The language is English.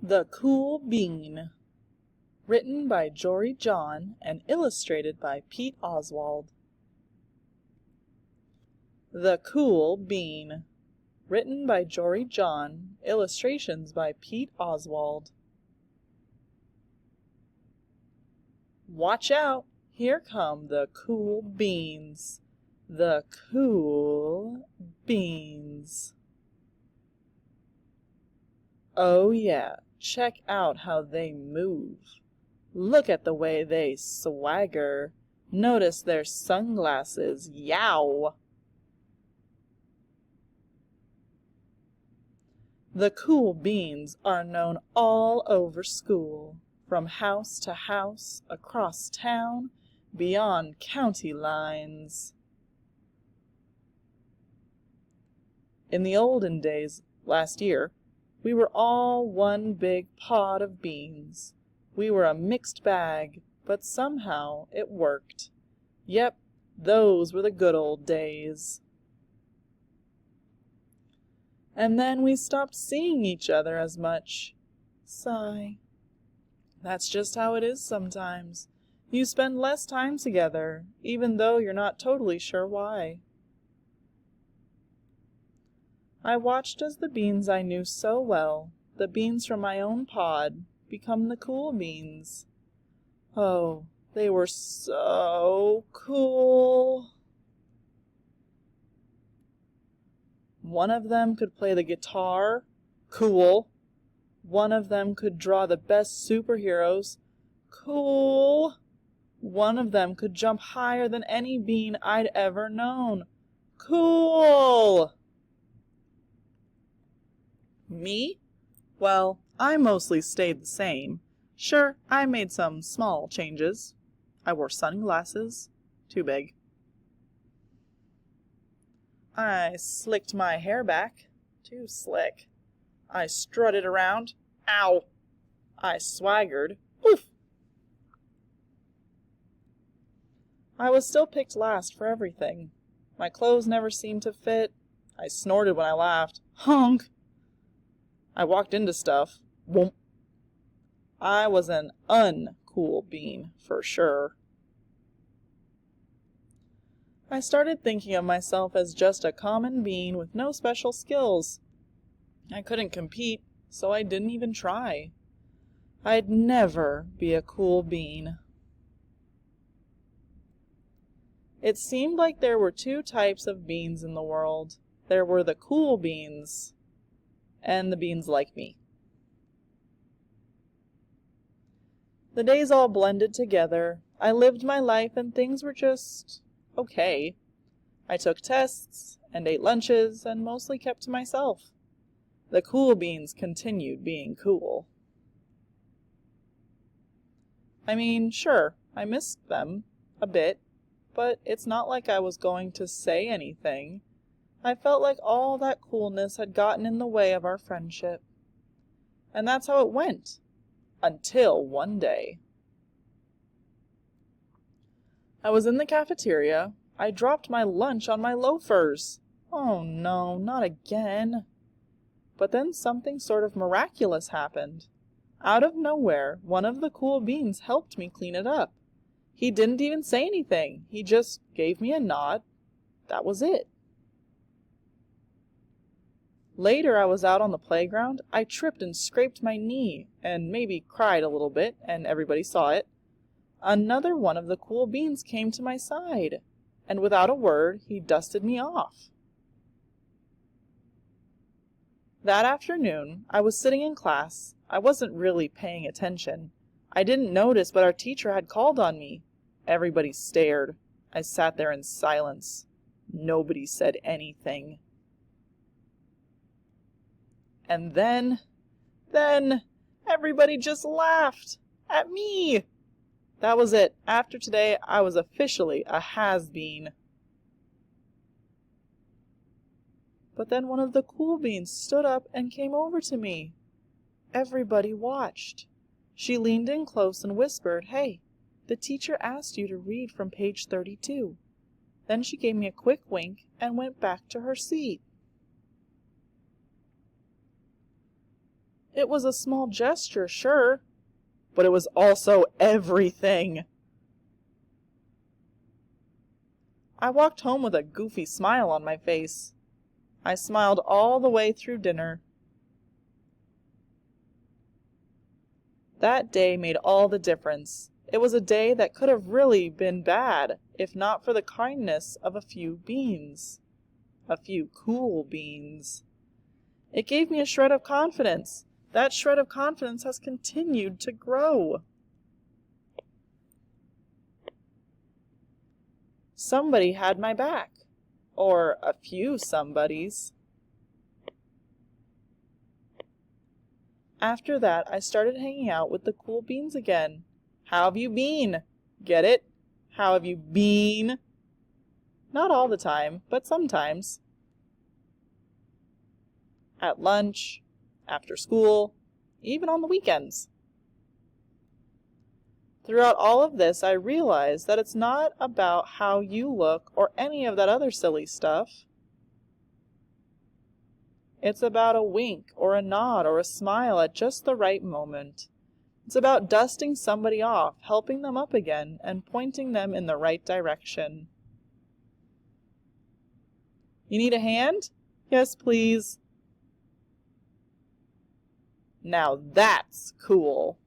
The Cool Bean. Written by Jory John and illustrated by Pete Oswald. The Cool Bean. Written by Jory John, illustrations by Pete Oswald. Watch out! Here come the cool beans. The cool beans. Oh yeah, check out how they move. Look at the way they swagger. Notice their sunglasses. Yow! The cool beans are known all over school, from house to house, across town, beyond county lines. In the olden days, last year, we were all one big pod of beans. We were a mixed bag, but somehow it worked. Yep, those were the good old days. And then we stopped seeing each other as much. Sigh. That's just how it is sometimes. You spend less time together, even though you're not totally sure why. I watched as the beans I knew so well, the beans from my own pod, become the cool beans. Oh, they were so cool. One of them could play the guitar. Cool. One of them could draw the best superheroes. Cool. One of them could jump higher than any bean I'd ever known. Cool. Me? Well, I mostly stayed the same. Sure, I made some small changes. I wore sunglasses. Too big. I slicked my hair back. Too slick. I strutted around. Ow! I swaggered. Oof! I was still picked last for everything. My clothes never seemed to fit. I snorted when I laughed. Honk! I walked into stuff. Whoomp! I was an uncool bean, for sure. I started thinking of myself as just a common bean with no special skills. I couldn't compete, so I didn't even try. I'd never be a cool bean. It seemed like there were two types of beans in the world. There were the cool beans and the beans like me. The days all blended together. I lived my life and things were just okay. I took tests and ate lunches and mostly kept to myself. The cool beans continued being cool. I mean, sure, I missed them a bit, but it's not like I was going to say anything. I felt like all that coolness had gotten in the way of our friendship. And that's how it went. Until one day. I was in the cafeteria. I dropped my lunch on my loafers. Oh no, not again. But then something sort of miraculous happened. Out of nowhere, one of the cool beans helped me clean it up. He didn't even say anything. He just gave me a nod. That was it. Later, I was out on the playground. I tripped and scraped my knee, and maybe cried a little bit, and everybody saw it. Another one of the cool beans came to my side, and without a word, he dusted me off. That afternoon, I was sitting in class. I wasn't really paying attention. I didn't notice, but our teacher had called on me. Everybody stared. I sat there in silence. Nobody said anything. And then, everybody just laughed at me. That was it. After today, I was officially a has-been. But then one of the cool beans stood up and came over to me. Everybody watched. She leaned in close and whispered, "Hey, the teacher asked you to read from page 32. Then she gave me a quick wink and went back to her seat. It was a small gesture, sure, but it was also everything. I walked home with a goofy smile on my face. I smiled all the way through dinner. That day made all the difference. It was a day that could have really been bad, if not for the kindness of a few beans. A few cool beans. It gave me a shred of confidence. That shred of confidence has continued to grow. Somebody had my back. Or a few somebodies. After that, I started hanging out with the cool beans again. How have you been? Get it? How have you been? Not all the time, but sometimes. At lunch, after school, even on the weekends. Throughout all of this, I realized that it's not about how you look or any of that other silly stuff. It's about a wink or a nod or a smile at just the right moment. It's about dusting somebody off, helping them up again, and pointing them in the right direction. You need a hand? Yes, please. Now that's cool.